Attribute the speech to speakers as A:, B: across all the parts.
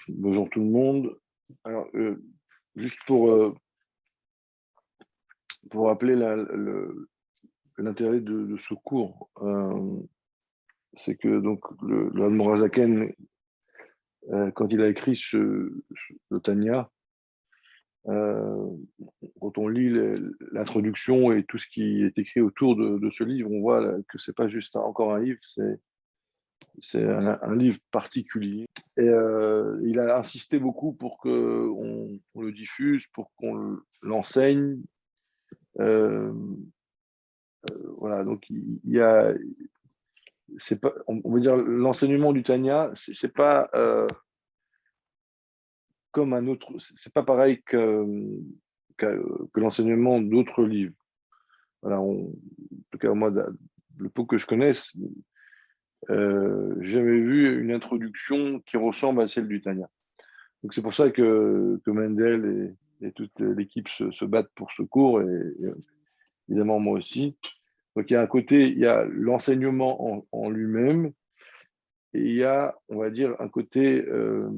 A: Bonjour tout le monde. Alors, juste pour rappeler l'intérêt de ce cours, c'est que donc le Admorazaken, quand il a écrit le Tanya, euh, quand on lit l'introduction et tout ce qui est écrit autour de ce livre, on voit là, que c'est pas juste encore un livre, c'est un livre particulier. Et il a insisté beaucoup pour qu'on le diffuse, pour qu'on l'enseigne. Euh, voilà, donc il y a, c'est pas, on va dire, l'enseignement du Tanya, c'est pas comme un autre, c'est pas pareil que l'enseignement d'autres livres. Voilà, en tout cas moi, le peu que je connaisse, j'ai jamais vu une introduction qui ressemble à celle du Tanya. Donc c'est pour ça que Mendel et toute l'équipe se battent pour ce cours, et évidemment moi aussi. Donc il y a un côté, il y a l'enseignement en lui-même, et il y a, on va dire, un côté, euh,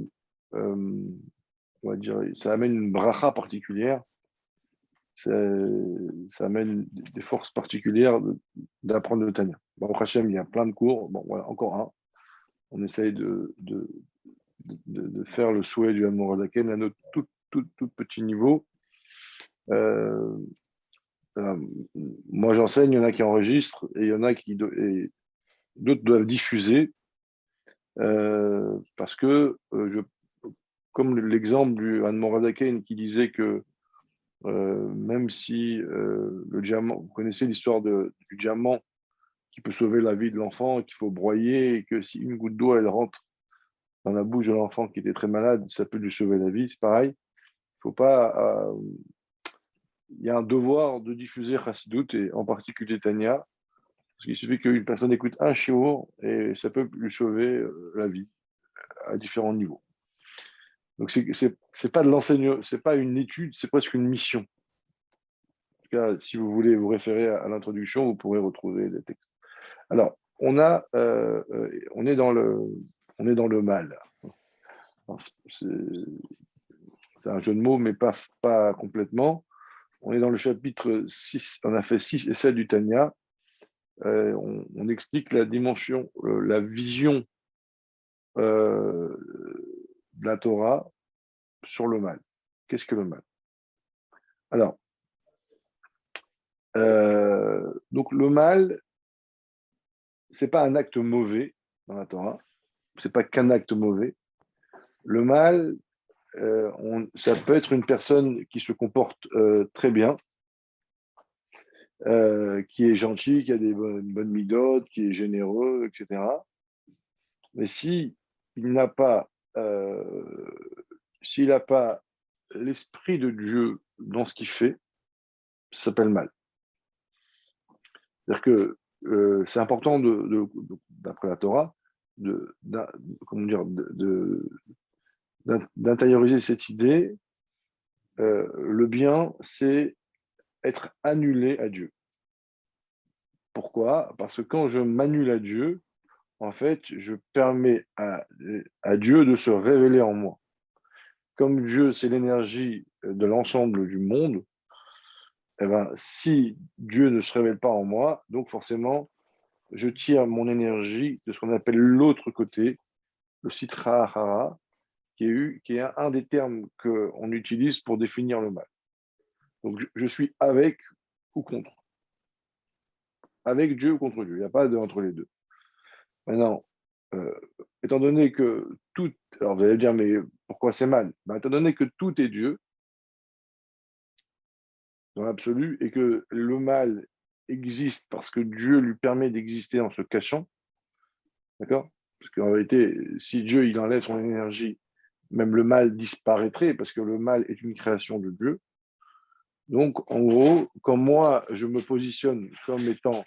A: on va dire, ça amène une bracha particulière, ça, ça amène des forces particulières d'apprendre le Tanya. Bon, au Hachem, il y a plein de cours, bon voilà, encore un. On essaye de faire le souhait du Hamorazaken à notre tout petit niveau. Euh, euh, Moi, j'enseigne, il y en a qui enregistrent et il y en a et d'autres doivent diffuser parce que, comme l'exemple du Anne Moradaken qui disait que même si le diamant, vous connaissez l'histoire du diamant qui peut sauver la vie de l'enfant, qu'il faut broyer et que si une goutte d'eau elle rentre dans la bouche de l'enfant qui était très malade, ça peut lui sauver la vie, c'est pareil. Il faut pas. Il y a un devoir de diffuser Chassidut et en particulier Tanya, parce qu'il suffit qu'une personne écoute un shiur et ça peut lui sauver la vie à différents niveaux. Donc c'est pas de l'enseignement, c'est pas une étude, c'est presque une mission. En tout cas, si vous voulez vous référer à l'introduction, vous pourrez retrouver des textes. Alors, on est dans le mal. C'est un jeu de mots, mais pas complètement. On est dans le chapitre 6, on a fait 6 et 7 du Tanya. On explique la dimension, la vision euh, de la Torah sur le mal. Qu'est-ce que le mal? Alors, donc le mal, c'est pas un acte mauvais dans la Torah, c'est pas qu'un acte mauvais. Le mal, ça peut être une personne qui se comporte très bien, qui est gentil, qui a des bonnes midotes, qui est généreux, etc. Mais si il n'a pas, s'il n'a pas l'esprit de Dieu dans ce qu'il fait, ça s'appelle mal. C'est-à-dire que c'est important d'après la Torah, comment dire, d'intérioriser cette idée. Le bien, c'est être annulé à Dieu. Pourquoi? Parce que quand je m'annule à Dieu, en fait, je permets à Dieu de se révéler en moi. Comme Dieu, c'est l'énergie de l'ensemble du monde, eh ben, si Dieu ne se révèle pas en moi, donc forcément, je tire mon énergie de ce qu'on appelle l'autre côté, le sitra ahara, qui est un des termes qu'on utilise pour définir le mal. Donc, je suis avec ou contre. Avec Dieu ou contre Dieu. Il n'y a pas de entre les deux. Maintenant, euh, étant donné que tout. Alors, vous allez dire, mais pourquoi c'est mal? Ben, étant donné que tout est Dieu, dans l'absolu, et que le mal existe parce que Dieu lui permet d'exister en se cachant, d'accord? Parce qu'en réalité, si Dieu il enlève son énergie, même le mal disparaîtrait parce que le mal est une création de Dieu. Donc, en gros, quand moi, je me positionne comme étant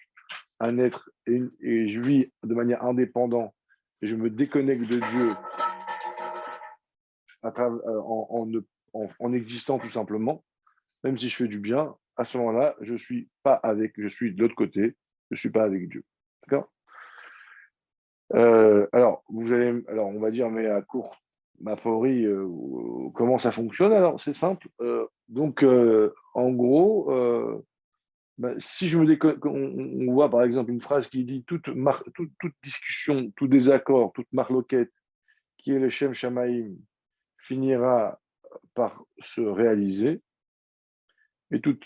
A: un être et je vis de manière indépendante et je me déconnecte de Dieu à travers, en existant tout simplement, même si je fais du bien, à ce moment-là, je suis de l'autre côté, je ne suis pas avec Dieu. D'accord? Alors, on va dire, mais à court. a priori, comment ça fonctionne? Alors, c'est simple. En gros, si je me on voit par exemple une phrase qui dit toute discussion, tout désaccord, toute marloquette qui est le Shem Shamaïm finira par se réaliser, et tout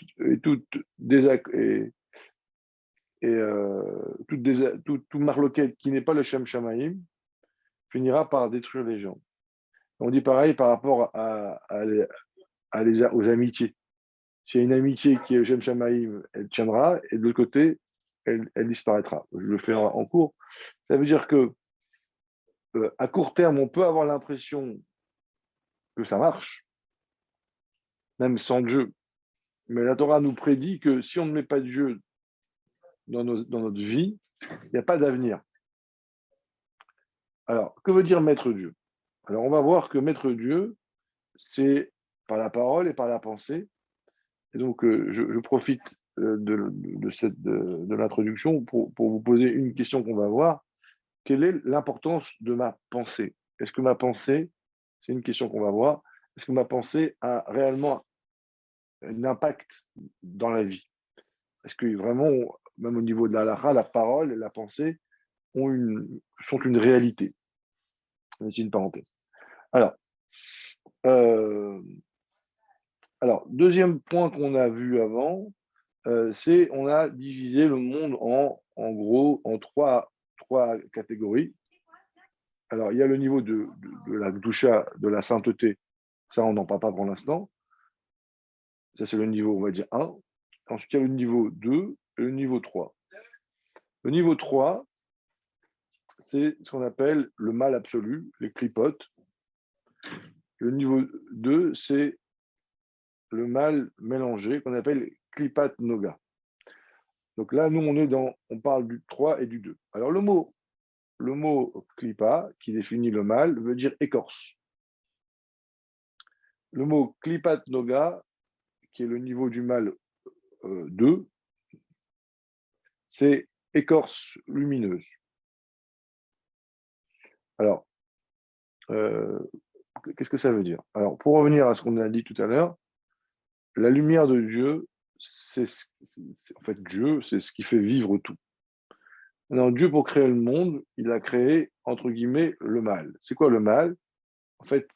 A: marloquette qui n'est pas le Shem Shamaïm finira par détruire les gens. On dit pareil par rapport aux amitiés. S'il y a une amitié qui est Shem Shamaïm, elle tiendra, et de l'autre côté, elle disparaîtra. Je le fais en cours. Ça veut dire que à court terme, on peut avoir l'impression que ça marche, même sans Dieu. Mais la Torah nous prédit que si on ne met pas Dieu dans notre vie, il n'y a pas d'avenir. Alors, que veut dire mettre Dieu? Alors, on va voir que mettre Dieu, c'est par la parole et par la pensée. Et donc, je profite de l'introduction pour vous poser une question qu'on va voir. Quelle est l'importance de ma pensée? Est-ce que ma pensée, c'est une question qu'on va voir, est-ce que ma pensée a réellement un impact dans la vie? Est-ce que vraiment, même au niveau de la halakha, la parole et la pensée sont une réalité? C'est une parenthèse. Alors, euh, deuxième point qu'on a vu avant, c'est on a divisé le monde en gros en trois catégories. Alors, il y a le niveau de la doucha, de la sainteté. Ça, on n'en parle pas pour l'instant. Ça, c'est le niveau, on va dire, 1. Ensuite, il y a le niveau 2 et le niveau 3. Le niveau 3, c'est ce qu'on appelle le mal absolu, les clipotes. Le niveau 2, c'est le mal mélangé, qu'on appelle klipat noga. Donc là, nous, on parle du 3 et du 2. Alors, le mot klipa, qui définit le mal, veut dire écorce. Le mot klipat noga, qui est le niveau du mal 2, c'est écorce lumineuse. Alors, qu'est-ce que ça veut dire? Alors, pour revenir à ce qu'on a dit tout à l'heure, la lumière de Dieu, en fait, Dieu, c'est ce qui fait vivre tout. Alors, Dieu, pour créer le monde, il a créé, entre guillemets, le mal. C'est quoi le mal? En fait,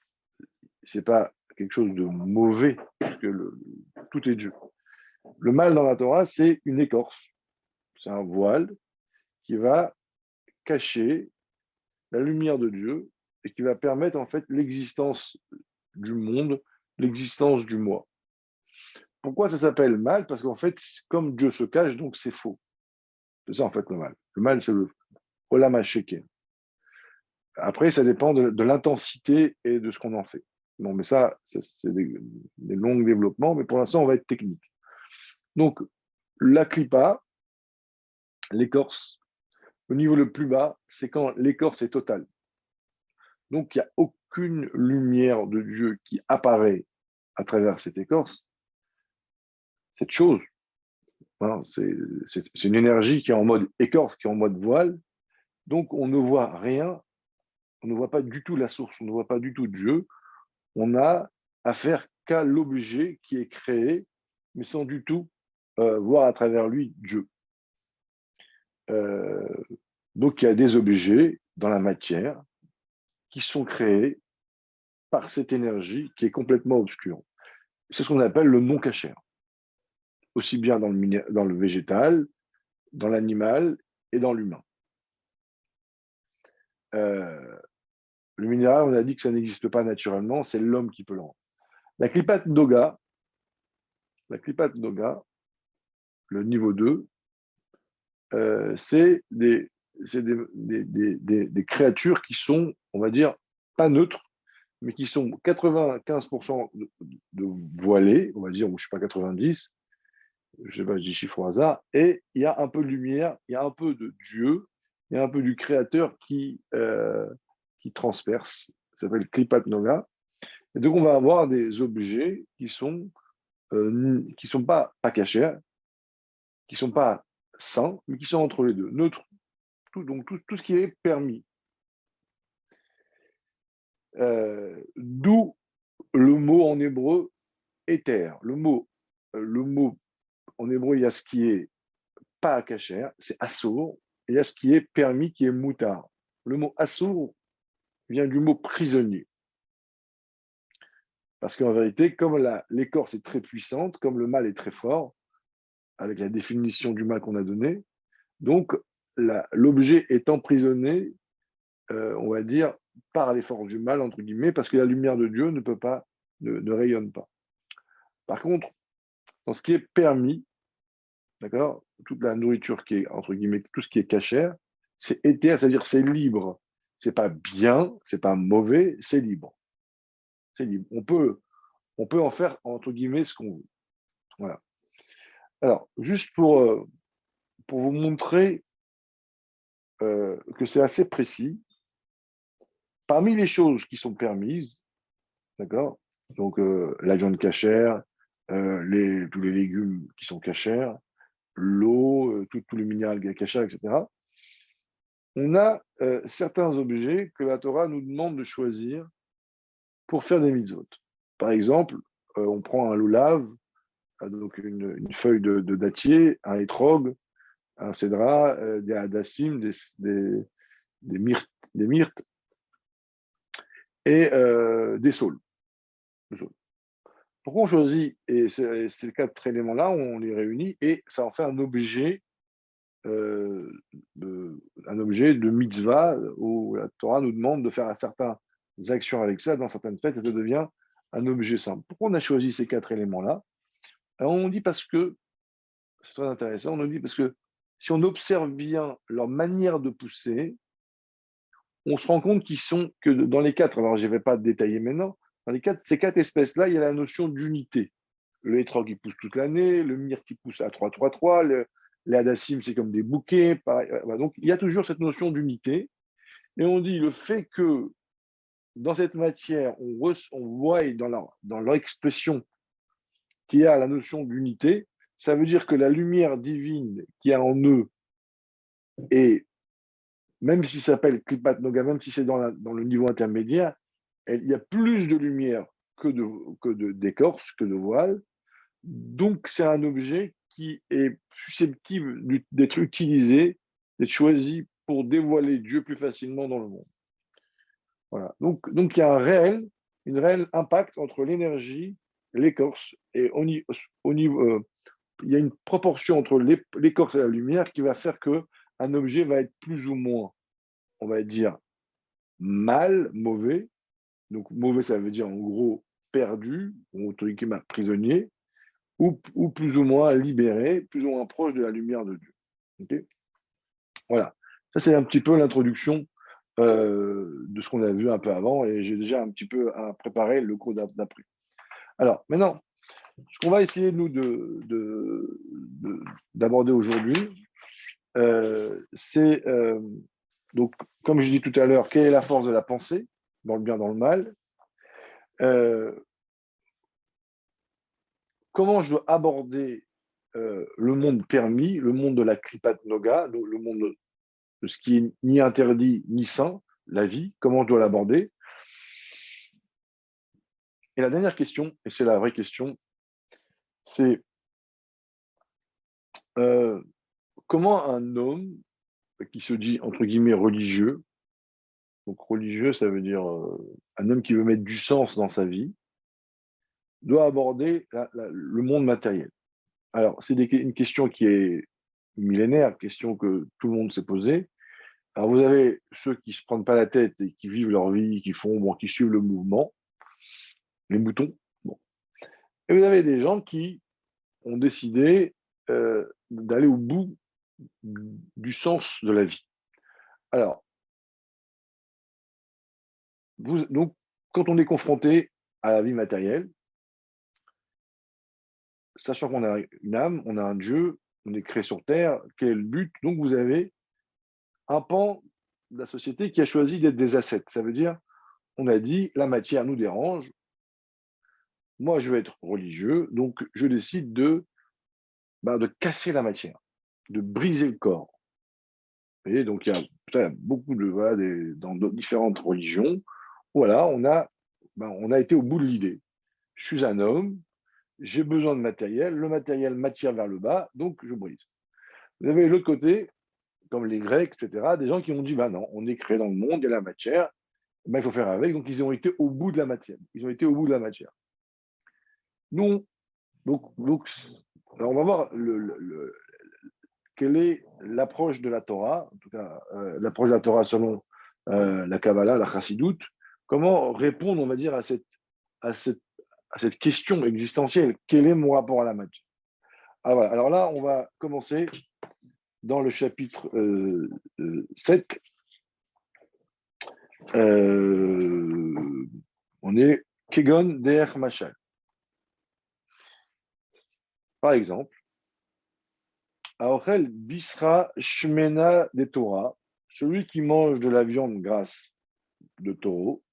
A: c'est pas quelque chose de mauvais, parce que tout est Dieu. Le mal dans la Torah, c'est une écorce. C'est un voile qui va cacher la lumière de Dieu et qui va permettre, en fait, l'existence du monde, l'existence du moi. Pourquoi ça s'appelle mal? Parce qu'en fait, comme Dieu se cache, donc c'est faux. C'est ça, en fait, le mal. Le mal, c'est le olam ha-sheker. Après, ça dépend de l'intensité et de ce qu'on en fait. Bon, mais ça, c'est des longs développements, mais pour l'instant, on va être technique. Donc, la clipa, l'écorce, au niveau le plus bas, c'est quand l'écorce est totale. Donc, il n'y a aucune lumière de Dieu qui apparaît à travers cette écorce, cette chose. Hein, c'est une énergie qui est en mode écorce, qui est en mode voile. Donc, on ne voit rien, on ne voit pas du tout la source, on ne voit pas du tout Dieu. On a affaire qu'à l'objet qui est créé, mais sans du tout voir à travers lui Dieu. Euh, donc, il y a des objets dans la matière qui sont créés par cette énergie qui est complètement obscure. C'est ce qu'on appelle le non-cachère, aussi bien dans le végétal, dans l'animal et dans l'humain. Le minéral, on a dit que ça n'existe pas naturellement, c'est l'homme qui peut le rendre. La klipat noga, le niveau 2, c'est des créatures qui sont, on va dire, pas neutres, mais qui sont 95% de voilées, on va dire, ou je ne sais pas, 90, je ne sais pas, je dis chiffre au hasard, et il y a un peu de lumière, il y a un peu de Dieu, il y a un peu du Créateur qui transperce, ça s'appelle Klipat Noga. Et donc, on va avoir des objets qui sont pas cachers, qui sont pas sains, mais qui sont entre les deux, neutres, donc tout ce qui est permis. D'où le mot en hébreu éther. Le mot en hébreu, il y a ce qui est pas kasher, c'est assour, et il y a ce qui est permis, qui est moutard. Le mot assour vient du mot prisonnier. Parce qu'en vérité, comme l'écorce est très puissante, comme le mal est très fort, avec la définition du mal qu'on a donnée, donc l'objet est emprisonné, on va dire, par les forces du mal, entre guillemets, parce que la lumière de Dieu ne rayonne pas. Par contre, dans ce qui est permis, d'accord, toute la nourriture qui est, entre guillemets, tout ce qui est cachère, c'est éther, c'est-à-dire c'est libre. C'est pas bien, c'est pas mauvais, c'est libre. C'est libre. On peut en faire, entre guillemets, ce qu'on veut. Voilà. Alors, juste pour vous montrer que c'est assez précis, parmi les choses qui sont permises, d'accord, donc la viande cachère, tous les légumes qui sont cachères, l'eau, tous les minéraux cachères, etc., on a certains objets que la Torah nous demande de choisir pour faire des mitzvot. Par exemple, on prend un loulav, donc une feuille de dattier, un étrog, un cédra, des hadassim, des myrtes et des saules. Pourquoi on choisit, et ces quatre éléments-là, on les réunit et ça en fait euh, un objet de mitzvah où la Torah nous demande de faire certaines actions avec ça dans certaines fêtes et ça devient un objet simple. Pourquoi on a choisi ces quatre éléments-là? Alors on dit parce que, c'est très intéressant, on dit parce que si on observe bien leur manière de pousser, on se rend compte que dans les quatre, alors je ne vais pas détailler maintenant, dans ces quatre espèces-là, il y a la notion d'unité. Le hétrog qui pousse toute l'année, le myrte qui pousse à 3-3-3, les hadassim, c'est comme des bouquets. Pareil, voilà. Donc, il y a toujours cette notion d'unité. Et on dit le fait que dans cette matière, on voit dans leur expression qu'il y a la notion d'unité, ça veut dire que la lumière divine qu'il y a en eux, et même si ça s'appelle Klipat Noga, même si c'est dans le niveau intermédiaire, il y a plus de lumière d'écorce, que de voile. Donc, c'est un objet qui est susceptible d'être utilisé, d'être choisi pour dévoiler Dieu plus facilement dans le monde. Voilà. Donc il y a une réelle impact entre l'énergie, l'écorce, et il y a une proportion entre l'écorce et la lumière qui va faire qu'un objet va être plus ou moins, on va dire, mal, mauvais. Donc, mauvais, ça veut dire en gros perdu, ou entre guillemets prisonnier, ou plus ou moins libéré, plus ou moins proche de la lumière de Dieu. Okay, voilà. Ça, c'est un petit peu l'introduction de ce qu'on a vu un peu avant, et j'ai déjà un petit peu préparé le cours d'après. Alors, maintenant, ce qu'on va essayer, nous, d'aborder aujourd'hui, c'est, donc, comme je dis tout à l'heure, quelle est la force de la pensée, dans le bien, dans le mal, comment je dois aborder le monde permis, le monde de la Kripat Noga, le monde de ce qui est ni interdit ni saint, la vie, comment je dois l'aborder. Et la dernière question, et c'est la vraie question, c'est comment un homme qui se dit, entre guillemets, religieux, donc religieux, ça veut dire un homme qui veut mettre du sens dans sa vie, doit aborder le monde matériel. Alors, c'est une question qui est millénaire, question que tout le monde s'est posée. Alors, vous avez ceux qui ne se prennent pas la tête et qui vivent leur vie, qui suivent le mouvement, les moutons. Bon. Et vous avez des gens qui ont décidé d'aller au bout du sens de la vie. Alors, donc, quand on est confronté à la vie matérielle, sachant qu'on a une âme, on a un Dieu, on est créé sur Terre, quel est le but? Donc, vous avez un pan de la société qui a choisi d'être des ascètes. Ça veut dire, on a dit, la matière nous dérange, moi je veux être religieux, donc je décide de casser la matière, de briser le corps. Et donc il y a beaucoup dans différentes religions, voilà, on a été au bout de l'idée. Je suis un homme, j'ai besoin de matériel, le matériel m'attire vers le bas, donc je brise. Vous avez de l'autre côté, comme les Grecs, etc., des gens qui ont dit, bah non, on est créé dans le monde, il y a la matière, ben, il faut faire avec, donc ils ont été au bout de la matière. Ils ont été au bout de la matière. Nous, donc alors on va voir quelle est l'approche de la Torah, en tout cas l'approche de la Torah selon la Kabbalah, la Chassidoute, comment répondre, on va dire, à cette, à cette question existentielle, quel est mon rapport à la matière? Ah, voilà. Alors là, on va commencer dans le chapitre 7. On est Kegon Der Machal. Par exemple, Aochel Bisra Shmena de Torah, celui qui mange de la viande grasse de taureau,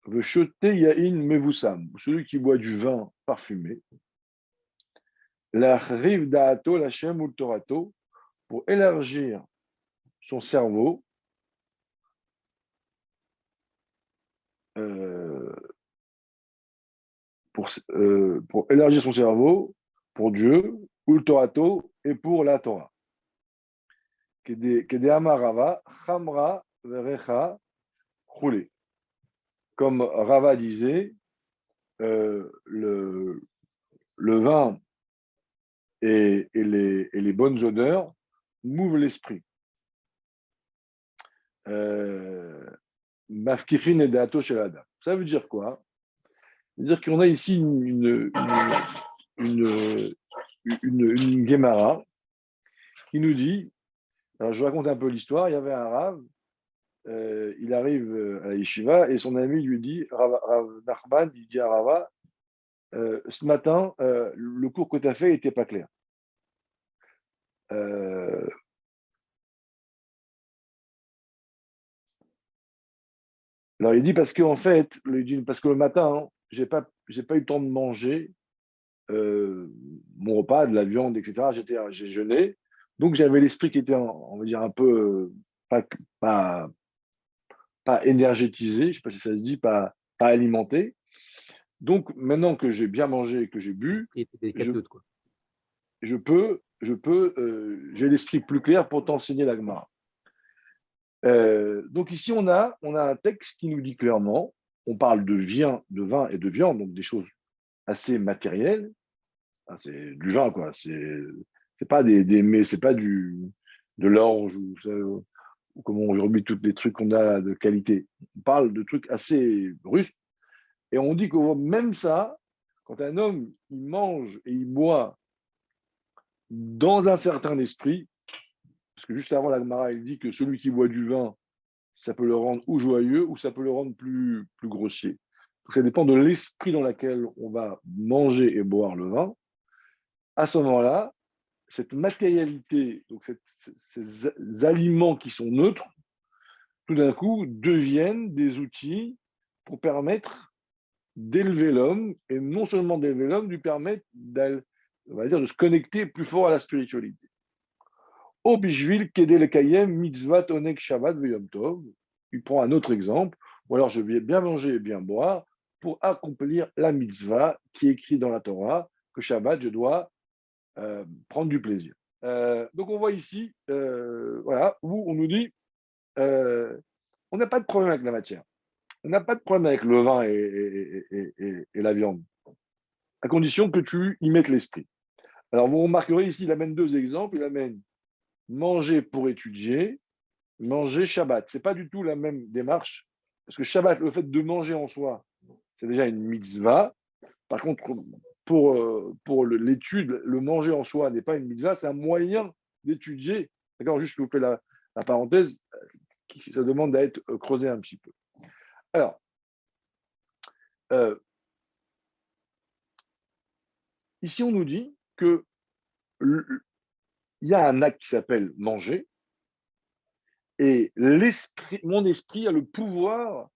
A: veut jeter Yahin Mevusam, celui qui boit du vin parfumé, la rive d'Ato, la Shem ou Torato, pour élargir son cerveau, euh, pour élargir son cerveau pour Dieu, ou Torato, et pour la Torah. Kede Amarava, Chamra Verecha, Roulé. Comme Rava disait, le vin et les bonnes odeurs mouvent l'esprit. Mafkichin et Dato Shelada. Ça veut dire quoi? Ça veut dire qu'on a ici une Gemara qui nous dit, alors je raconte un peu l'histoire, il y avait un Rav, il arrive à la yeshiva et son ami lui dit, Rav Nachman, il dit à Rava, ce matin, le cours que tu as fait n'était pas clair. Alors il dit parce qu'en fait, parce que le matin, hein, j'ai pas eu le temps de manger mon repas, de la viande, etc. J'ai jeûné, donc j'avais l'esprit qui était, on va dire, un peu pas, pas, pas énergétisé, je ne sais pas si ça se dit, pas alimenté. Donc maintenant que j'ai bien mangé et que j'ai bu, je, j'ai l'esprit plus clair pour t'enseigner la Gemara. Donc ici, on a un texte qui nous dit clairement, on parle de vin et de viande, donc des choses assez matérielles. Ah, c'est du vin, quoi. C'est pas mais c'est pas de l'orge ou comme aujourd'hui tous les trucs qu'on a de qualité. On parle de trucs assez russes. Et on dit que même ça, quand un homme il mange et il boit dans un certain esprit, parce que juste avant l'Agmara, il dit que celui qui boit du vin, ça peut le rendre ou joyeux ou ça peut le rendre plus grossier. Donc ça dépend de l'esprit dans lequel on va manger et boire le vin. À ce moment-là, cette matérialité, donc ces aliments qui sont neutres, tout d'un coup deviennent des outils pour permettre d'élever l'homme, et non seulement d'élever l'homme, lui permettre on va dire, de se connecter plus fort à la spiritualité. Au Bishvil, Kedel Kayem, Mitzvat, Onek, Shabbat, Veyom Tov. Il prend un autre exemple, ou alors je vais bien manger et bien boire pour accomplir la mitzvah qui est écrite dans la Torah, que Shabbat, je dois prendre du plaisir. Donc on voit ici, voilà, où on nous dit, on n'a pas de problème avec la matière. On n'a pas de problème avec le vin et la viande, à condition que tu y mettes l'esprit. Alors vous remarquerez ici, il amène deux exemples. Il amène manger pour étudier, manger Shabbat. Ce n'est pas du tout la même démarche, parce que Shabbat, le fait de manger en soi, c'est déjà une mitzvah. Par contre, pour l'étude, le manger en soi n'est pas une mitzvah, c'est un moyen d'étudier. D'accord, juste je vous fais la parenthèse, ça demande à être creusé un petit peu. Alors, ici on nous dit que il y a un acte qui s'appelle manger, et mon esprit a le pouvoir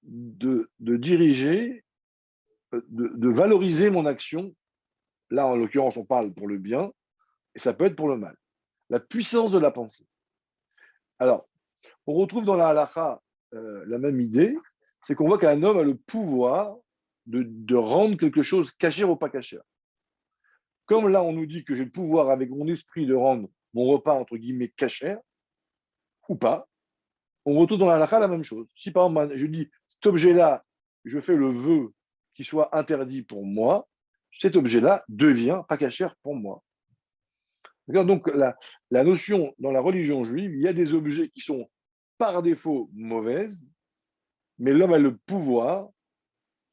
A: de diriger, de valoriser mon action. Là, en l'occurrence, on parle pour le bien, et ça peut être pour le mal. La puissance de la pensée. Alors, on retrouve dans la halakha la même idée, c'est qu'on voit qu'un homme a le pouvoir de rendre quelque chose cachère ou pas cachère. Comme là, on nous dit que j'ai le pouvoir avec mon esprit de rendre mon repas, entre guillemets, cachère ou pas, on retrouve dans la halakha la même chose. Si par exemple, je dis, cet objet-là, je fais le vœu qu'il soit interdit pour moi, cet objet-là devient pas cachère pour moi. Donc, la notion dans la religion juive, il y a des objets qui sont par défaut mauvaises, mais l'homme a le pouvoir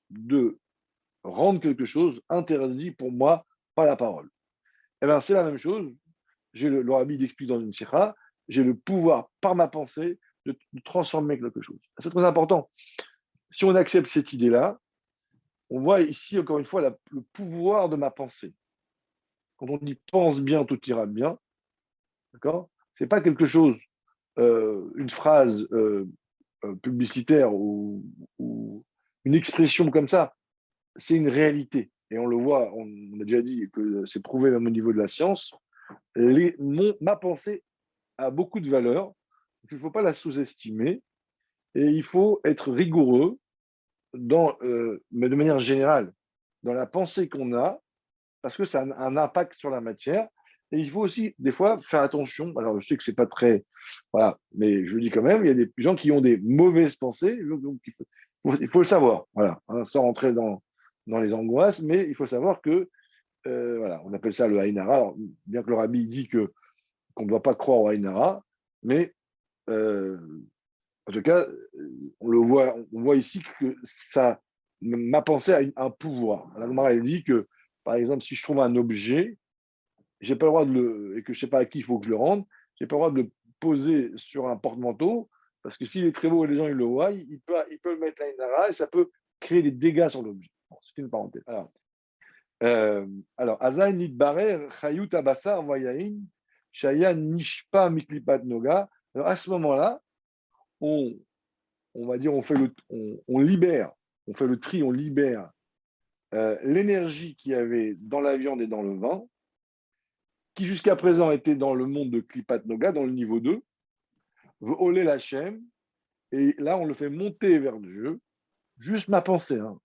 A: de rendre quelque chose interdit pour moi par la parole. Eh bien, c'est la même chose. Le rabbi explique dans une sikha, j'ai le pouvoir par ma pensée de transformer quelque chose. C'est très important. Si on accepte cette idée-là, on voit ici encore une fois le pouvoir de ma pensée. Quand on dit pense bien, tout ira bien, d'accord? C'est pas quelque chose, une phrase publicitaire ou une expression comme ça. C'est une réalité. Et on le voit, on a déjà dit que c'est prouvé même au niveau de la science. Ma pensée a beaucoup de valeur. Il ne faut pas la sous-estimer et il faut être rigoureux mais de manière générale dans la pensée qu'on a parce que ça a un impact sur la matière. Et il faut aussi, des fois, faire attention. Alors, je sais que c'est pas très. Voilà, mais je le dis quand même, il y a des gens qui ont des mauvaises pensées, donc il faut le savoir. Voilà, hein, sans rentrer dans les angoisses, mais il faut savoir que, voilà, on appelle ça le Haïnara. Alors, bien que le rabbi dit qu'on ne doit pas croire au Haïnara, mais en tout cas, on voit ici que ma pensée a un pouvoir. La Gemara, elle dit que, par exemple, si je trouve un objet, j'ai pas le droit et que je sais pas à qui il faut que je le rende, j'ai pas le droit de le poser sur un porte-manteau, parce que s'il est très beau et les gens ils le voient, il peut le mettre là Inara et ça peut créer des dégâts sur l'objet. Bon, c'est une parenthèse. Alors, Azaï Nidbarer, Chayut Abasar, Vayain, Shaya Nishpa Miklipat Noga. Alors, à ce moment-là, on va dire, on libère, on fait le tri, on libère l'énergie qu'il y avait dans la viande et dans le vin, qui jusqu'à présent était dans le monde de Klipat Noga, dans le niveau 2, Olé Lachem, et là on le fait monter vers Dieu, juste ma pensée. Hein,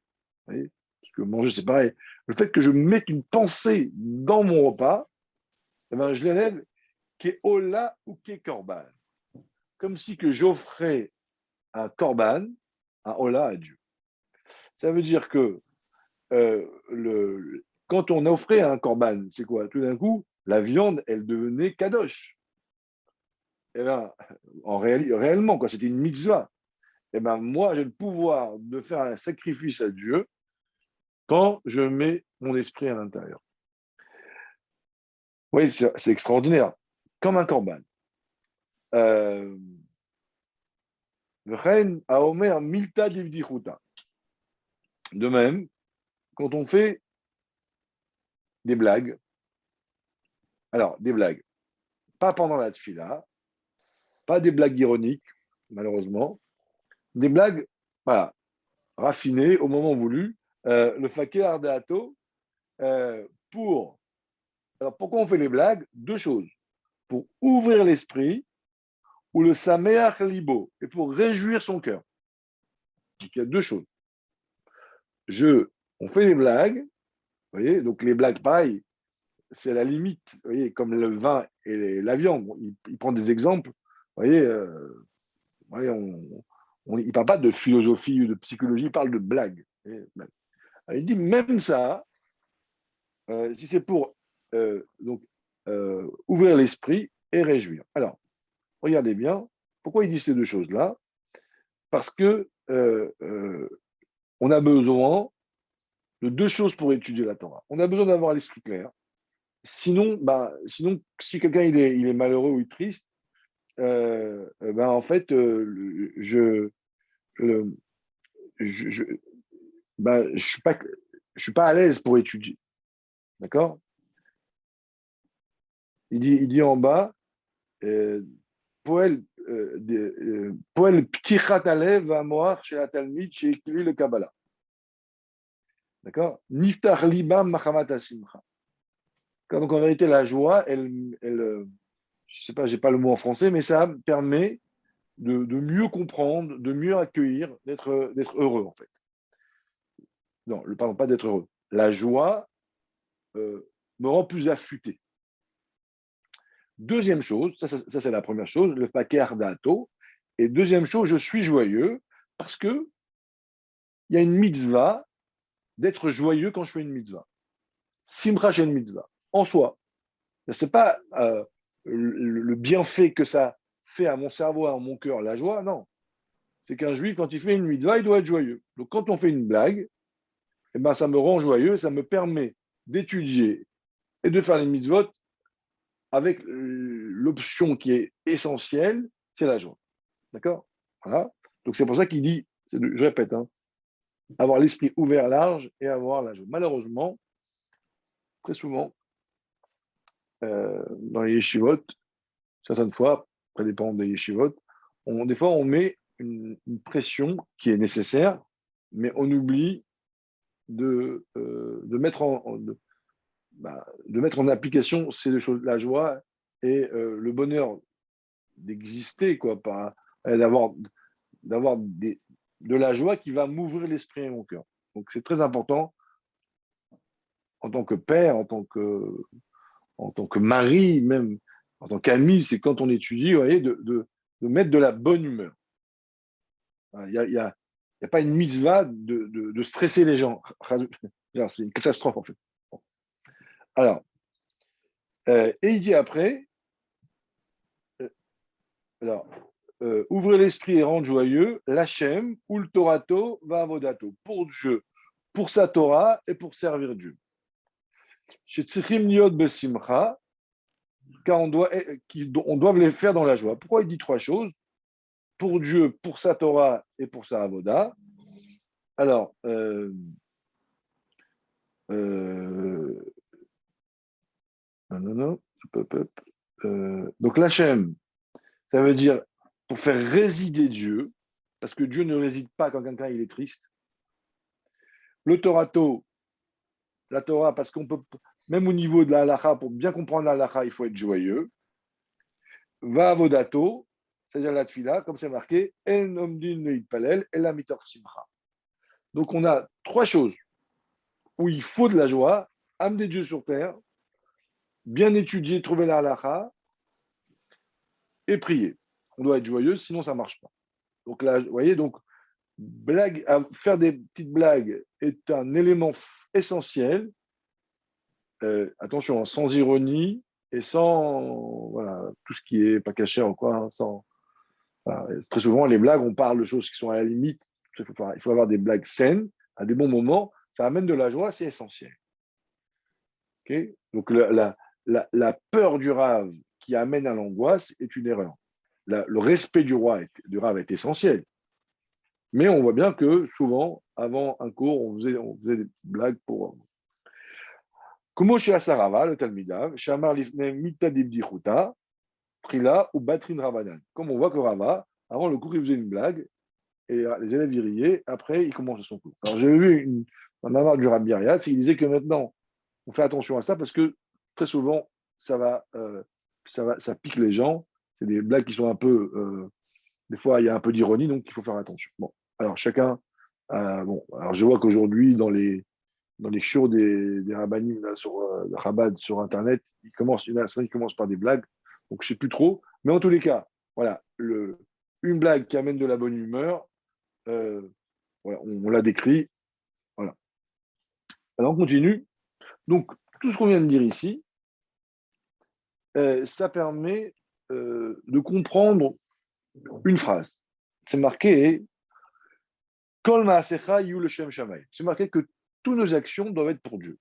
A: parce que manger c'est pareil. Le fait que je mette une pensée dans mon repas, eh ben, je l'élève qu'est Ola ou qu'est Korban. Comme si que j'offrais un Korban, un Ola à Dieu. Ça veut dire que quand on offrait un Korban, c'est quoi? Tout d'un coup, la viande, elle devenait kadosh. Et ben, réellement, quoi, c'était une mitzvah. Et ben, moi, j'ai le pouvoir de faire un sacrifice à Dieu quand je mets mon esprit à l'intérieur. Oui, c'est extraordinaire. Comme un korban. Milta De même, quand on fait des blagues, alors des blagues, pas pendant la tfila, pas des blagues ironiques, malheureusement, des blagues, voilà, raffinées au moment voulu, le fakir ardeato, pour. Alors pourquoi on fait les blagues? Deux choses. Pour ouvrir l'esprit, ou le sameach libo, et pour réjouir son cœur. Donc il y a deux choses. On fait des blagues, vous voyez, donc les blagues, pareil, c'est la limite, vous voyez, comme le vin et la viande. Il prend des exemples, vous voyez, il ne parle pas de philosophie ou de psychologie, il parle de blagues. Il dit même ça, si c'est pour ouvrir l'esprit et réjouir. Alors, regardez bien, pourquoi il dit ces deux choses-là? Parce que on a besoin de deux choses pour étudier la Torah. On a besoin d'avoir l'esprit clair. Sinon, si quelqu'un il est malheureux ou triste, en fait, je suis pas à l'aise pour étudier. D'accord? Il dit en bas, Poel ptichat alev v'amoach chez la talmid chez écrit le Kabbalah. D'accord? Niftar libam machamat asimcha. Donc en vérité, la joie, je sais pas, j'ai pas le mot en français, mais ça permet de mieux comprendre, de mieux accueillir, d'être heureux, en fait. Non, pardon, pas d'être heureux. La joie me rend plus affûté. Deuxième chose, ça c'est la première chose, le paquet ardato. Et deuxième chose, je suis joyeux parce que il y a une mitzvah d'être joyeux quand je fais une mitzvah. Simcha chez une mitzvah, en soi. Ce n'est pas le bienfait que ça fait à mon cerveau, à mon cœur, la joie, non. C'est qu'un juif, quand il fait une mitzvah, il doit être joyeux. Donc quand on fait une blague, eh ben, ça me rend joyeux, ça me permet d'étudier et de faire les mitzvot avec l'option qui est essentielle, c'est la joie. D'accord. Voilà. Donc c'est pour ça qu'il dit, je répète, hein, avoir l'esprit ouvert large et avoir la joie. Malheureusement, très souvent, dans les yeshivot, certaines fois, ça dépend des yeshivot, des fois on met une pression qui est nécessaire, mais on oublie de mettre de mettre en application ces deux choses, la joie et le bonheur d'exister, quoi, d'avoir de la joie qui va m'ouvrir l'esprit et mon cœur. Donc c'est très important en tant que père, en tant que mari, même en tant qu'ami, c'est quand on étudie, vous voyez, de mettre de la bonne humeur. Il n'y a pas une mitzvah de stresser les gens. C'est une catastrophe, en fait. Alors, et il dit après, alors, ouvrez l'esprit et rendre joyeux, l'Hachem, ou le Torato, va avodato, pour Dieu, pour sa Torah et pour servir Dieu. Chez Tsichim Niot Besimcha, car on doit les faire dans la joie. Pourquoi il dit trois choses? Pour Dieu, pour sa Torah et pour sa Avoda. Alors, non, non, non, donc l'Hachem, ça veut dire pour faire résider Dieu, parce que Dieu ne réside pas quand quelqu'un il est triste. Le Torato, la Torah, parce qu'on peut, même au niveau de la halakha, pour bien comprendre la halakha, il faut être joyeux. Va avodato, c'est-à-dire la tfila, comme c'est marqué, en omdin leitpalel, et la mitor simcha. Donc on a trois choses où il faut de la joie, amener Dieu sur terre, bien étudier, trouver la halakha, et prier. On doit être joyeux, sinon ça ne marche pas. Donc là, vous voyez, donc faire des petites blagues est un élément essentiel. Attention, sans ironie et sans voilà, tout ce qui est pas caché en quoi. Hein, voilà. Très souvent, les blagues, on parle de choses qui sont à la limite. Il faut avoir des blagues saines à des bons moments. Ça amène de la joie, c'est essentiel. Okay. Donc la peur du rave qui amène à l'angoisse est une erreur. Le respect du rave est essentiel. Mais on voit bien que souvent, avant un cours, on faisait des blagues pour. Comme chez Asarava, le Talmidav, Shamar Lifne Mitadib Dichuta, Trila ou Batrin Ravanan. Comme on voit que Rava, avant le cours, il faisait une blague, et les élèves y riaient, après, il commençait son cours. Alors, j'ai vu un mamar du Rabbi Ariat, il disait que maintenant, on fait attention à ça parce que très souvent, ça pique les gens. C'est des blagues qui sont un peu. Des fois, il y a un peu d'ironie, donc il faut faire attention. Bon, alors chacun. Bon, alors je vois qu'aujourd'hui, dans les shows des rabbinim là, sur Chabad sur Internet, il y en a certains qui commencent par des blagues, donc je ne sais plus trop. Mais en tous les cas, voilà, une blague qui amène de la bonne humeur, voilà, on l'a décrit. Voilà. Alors on continue. Donc, tout ce qu'on vient de dire ici, ça permet de comprendre une phrase. C'est marqué Kol Maasecha Yu L'Shem Shamayim. C'est marqué que toutes nos actions doivent être pour Dieu.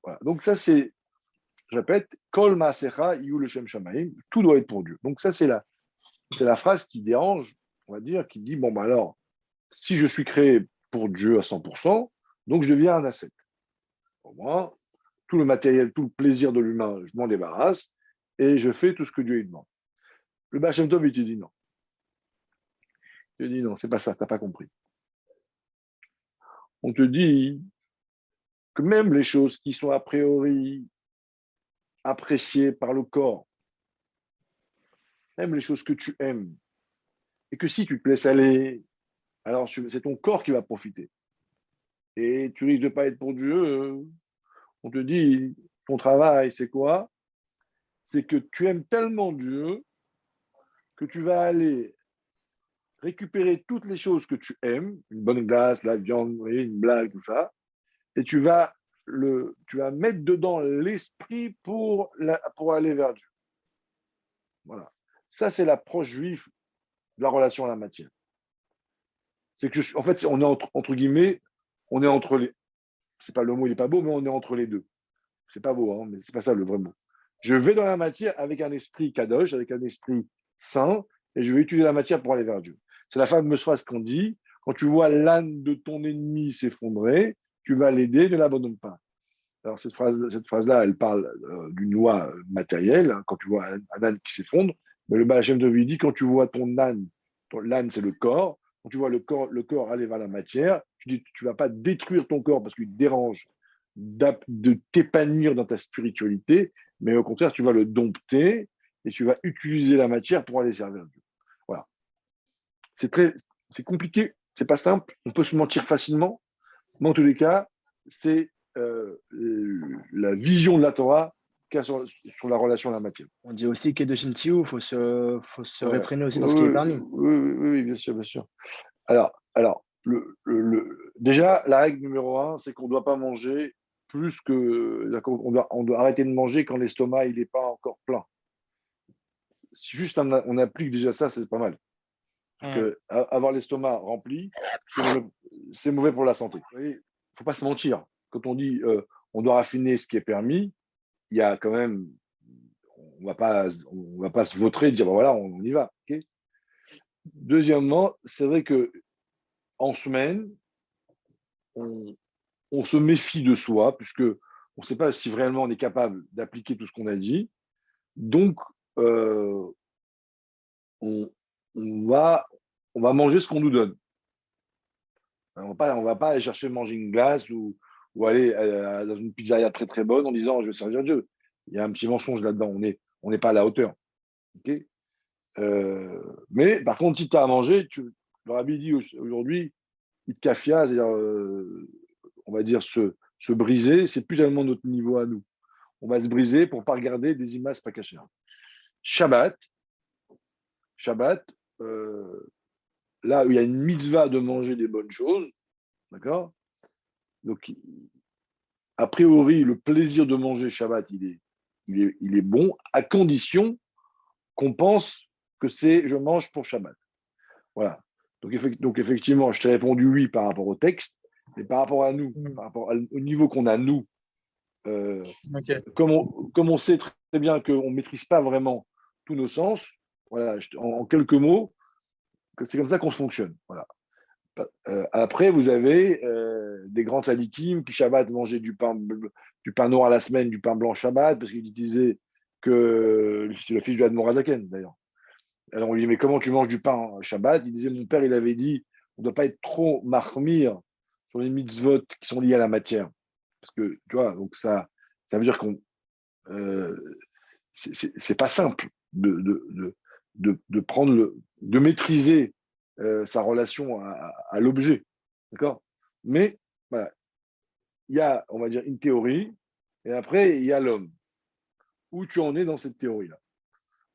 A: Voilà. Donc, ça, c'est, je répète, Kol Maasecha Yu L'Shem Shamayim. Tout doit être pour Dieu. Donc, ça, c'est la phrase qui dérange, on va dire, qui dit bon, ben alors, si je suis créé pour Dieu à 100%, donc je deviens un ascète. Pour moi, tout le matériel, tout le plaisir de l'humain, je m'en débarrasse et je fais tout ce que Dieu lui demande. Le Baal Shem Tov, il te dit non. Il te dit non, c'est pas ça, tu n'as pas compris. On te dit que même les choses qui sont a priori appréciées par le corps, même les choses que tu aimes et que si tu te laisses aller, alors c'est ton corps qui va profiter. Et tu risques de ne pas être pour Dieu. On te dit, ton travail, c'est quoi? C'est que tu aimes tellement Dieu que tu vas aller récupérer toutes les choses que tu aimes, une bonne glace, la viande, oui, une blague, tout ça, et tu vas mettre dedans l'esprit pour aller vers Dieu. Voilà. Ça, c'est l'approche juive de la relation à la matière. C'est que, en fait, on est entre guillemets, on est entre les. C'est pas le mot, il n'est pas beau, mais on est entre les deux. C'est pas beau, hein, mais c'est pas ça le vrai mot. Je vais dans la matière avec un esprit kadosh, avec un esprit saint, et je vais utiliser la matière pour aller vers Dieu. C'est la fameuse phrase qu'on dit, quand tu vois l'âne de ton ennemi s'effondrer, tu vas l'aider, ne l'abandonne pas. Alors cette phrase-là, elle parle d'une loi matérielle, hein, quand tu vois un âne qui s'effondre, mais le Baal Shem Tov dit, quand tu vois ton âne, l'âne c'est le corps, quand tu vois le corps aller vers la matière, tu dis, tu ne vas pas détruire ton corps parce qu'il te dérange de t'épanouir dans ta spiritualité, mais au contraire, tu vas le dompter et tu vas utiliser la matière pour aller servir Dieu. Voilà. C'est compliqué, c'est pas simple, on peut se mentir facilement, mais en tous les cas, c'est la vision de la Torah qu'il y a sur la relation à la matière.
B: On dit aussi Kedoshim Tiu, il faut se
A: Ouais.
B: réfréner aussi dans ce qui est permis.
A: Oui, bien sûr, bien sûr. Alors déjà, la règle numéro un, c'est qu'on ne doit pas manger plus que. On doit arrêter de manger quand l'estomac n'est pas encore plein. Si juste on applique déjà ça, c'est pas mal. Parce que avoir l'estomac rempli, c'est mauvais pour la santé. Il ne faut pas se mentir. Quand on dit on doit raffiner ce qui est permis, il y a quand même. On va pas se vautrer et dire voilà, on y va. Okay. Deuxièmement, c'est vrai que en semaine, on se méfie de soi, puisque on ne sait pas si réellement on est capable d'appliquer tout ce qu'on a dit. Donc, on, on, va, on va manger ce qu'on nous donne. On ne va pas aller chercher manger une glace ou aller dans une pizzeria très très bonne en disant je vais servir Dieu. Il y a un petit mensonge là-dedans. On n'est pas à la hauteur. Okay, mais par contre, si tu as à manger, le rabbi dit aujourd'hui, itkafia, c'est-à-dire, on va dire, se briser, c'est plus tellement notre niveau à nous. On va se briser pour ne pas regarder des images pas cachées. Shabbat, là où il y a une mitzvah de manger des bonnes choses, d'accord? Donc, a priori, le plaisir de manger Shabbat, il est bon, à condition qu'on pense que c'est je mange pour Shabbat. Voilà. Donc effectivement, je t'ai répondu oui par rapport au texte, mais par rapport à nous, par rapport au niveau qu'on a nous, comme on sait très bien qu'on ne maîtrise pas vraiment tous nos sens, voilà, en quelques mots, c'est comme ça qu'on fonctionne. Voilà. Après, vous avez des grands tzadikim qui Shabbat mangeaient du pain noir la semaine, du pain blanc Shabbat, parce qu'ils disaient que c'est le fils du Admor Hazaken d'ailleurs. Alors on lui dit, mais comment tu manges du pain Shabbat? Il disait, mon père, il avait dit, on ne doit pas être trop marmire sur les mitzvot qui sont liés à la matière. Parce que, tu vois, donc ça veut dire qu'on. C'est pas simple de prendre de maîtriser sa relation à l'objet. D'accord? Mais voilà, il y a, on va dire, une théorie, et après, il y a l'homme. Où tu en es dans cette théorie-là?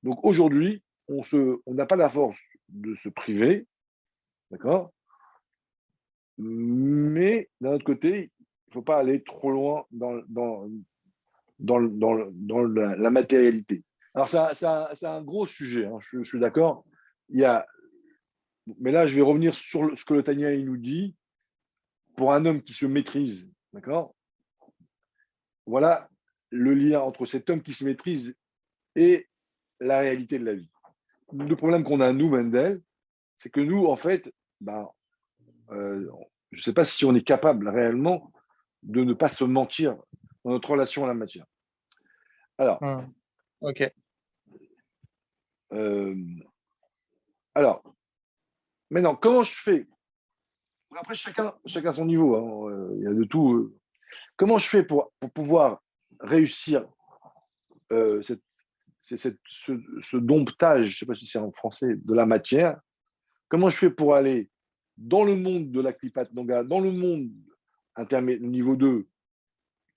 A: Donc aujourd'hui, on n'a pas la force de se priver, d'accord? Mais d'un autre côté, il ne faut pas aller trop loin dans la matérialité. Alors, c'est un gros sujet, hein, je suis d'accord. Mais là, je vais revenir sur ce que le Tanya nous dit. Pour un homme qui se maîtrise, d'accord? Voilà le lien entre cet homme qui se maîtrise et la réalité de la vie. Le problème qu'on a, nous, Mendel, c'est que nous, en fait, je ne sais pas si on est capable réellement de ne pas se mentir dans notre relation à la matière. Alors,
B: ok.
A: Alors, maintenant, comment je fais? Après, chacun son niveau, hein, il y a de tout. Comment je fais pour pouvoir réussir ce domptage, je ne sais pas si c'est en français, de la matière, Comment je fais pour aller dans le monde de la Klipat Noga, dans le monde niveau 2,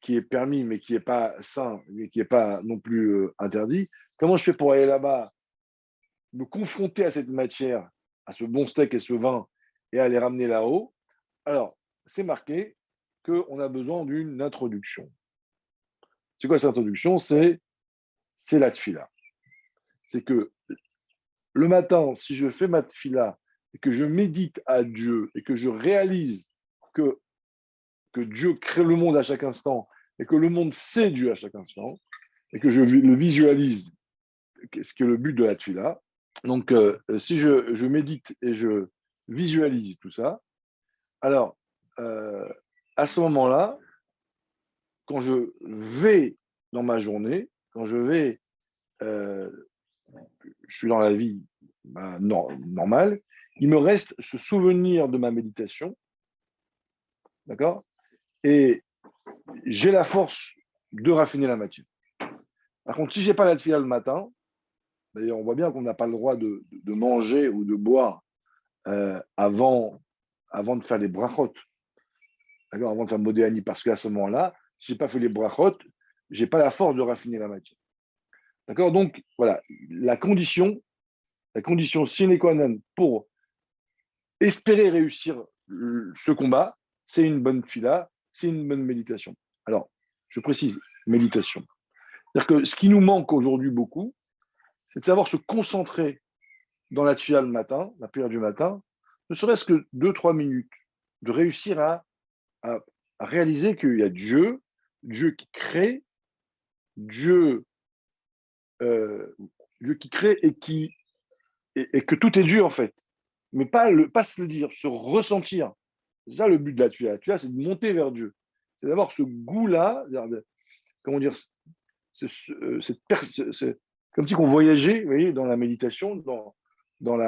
A: qui est permis, mais qui n'est pas sain, mais qui n'est pas non plus interdit. Comment je fais pour aller là-bas, me confronter à cette matière, à ce bon steak et ce vin, et à les ramener là-haut? Alors, c'est marqué qu'on a besoin d'une introduction. C'est quoi cette introduction? C'est la tfila. C'est que le matin, si je fais ma tfila et que je médite à Dieu et que je réalise que Dieu crée le monde à chaque instant et que le monde sait Dieu à chaque instant et que je le visualise, ce qui est le but de la tfila. Donc, si je médite et je visualise tout ça, alors, à ce moment-là, quand je vais dans ma journée, quand je suis dans la vie normale, il me reste ce souvenir de ma méditation, d'accord? Et j'ai la force de raffiner la matière. Par contre, si je n'ai pas la tefila le matin, d'ailleurs, on voit bien qu'on n'a pas le droit de manger ou de boire avant de faire les brachot, d'accord, avant de faire modéani, parce qu'à ce moment-là, si je n'ai pas fait les brachot, je n'ai pas la force de raffiner la matière. D'accord? Donc, voilà, la condition sine qua non pour espérer réussir ce combat, c'est une bonne fila, c'est une bonne méditation. Alors, je précise, méditation. C'est-à-dire que ce qui nous manque aujourd'hui beaucoup, c'est de savoir se concentrer dans la tfila le matin, la prière du matin, ne serait-ce que 2-3 minutes, de réussir à réaliser qu'il y a Dieu qui crée, Dieu qui crée et que tout est Dieu en fait. Mais pas se le dire, se ressentir. C'est ça le but de la tuya. La tuya, c'est de monter vers Dieu. C'est d'avoir ce goût-là, comment dire, c'est comme si on voyageait, vous voyez, dans la méditation, dans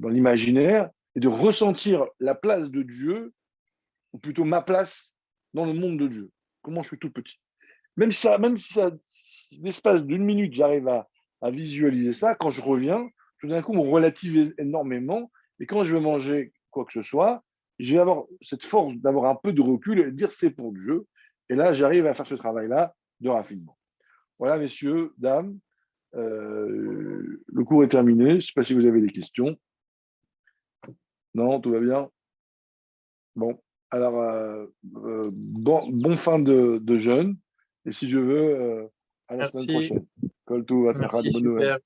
A: l'imaginaire, et de ressentir la place de Dieu, ou plutôt ma place dans le monde de Dieu. Comment je suis tout petit. Même si ça, l'espace d'une minute, j'arrive à visualiser ça, quand je reviens, tout d'un coup, on relativise énormément. Et quand je vais manger quoi que ce soit, je vais avoir cette force d'avoir un peu de recul et de dire c'est pour Dieu. Et là, j'arrive à faire ce travail-là de raffinement. Voilà, messieurs, dames, le cours est terminé. Je ne sais pas si vous avez des questions. Non, tout va bien? Bon, alors, bon fin de jeûne. Et si je veux, à la semaine
B: Merci.
A: prochaine. Kol Tov, Hatzlacha,
B: Merci,
A: de bonnes nouvelles.
B: super.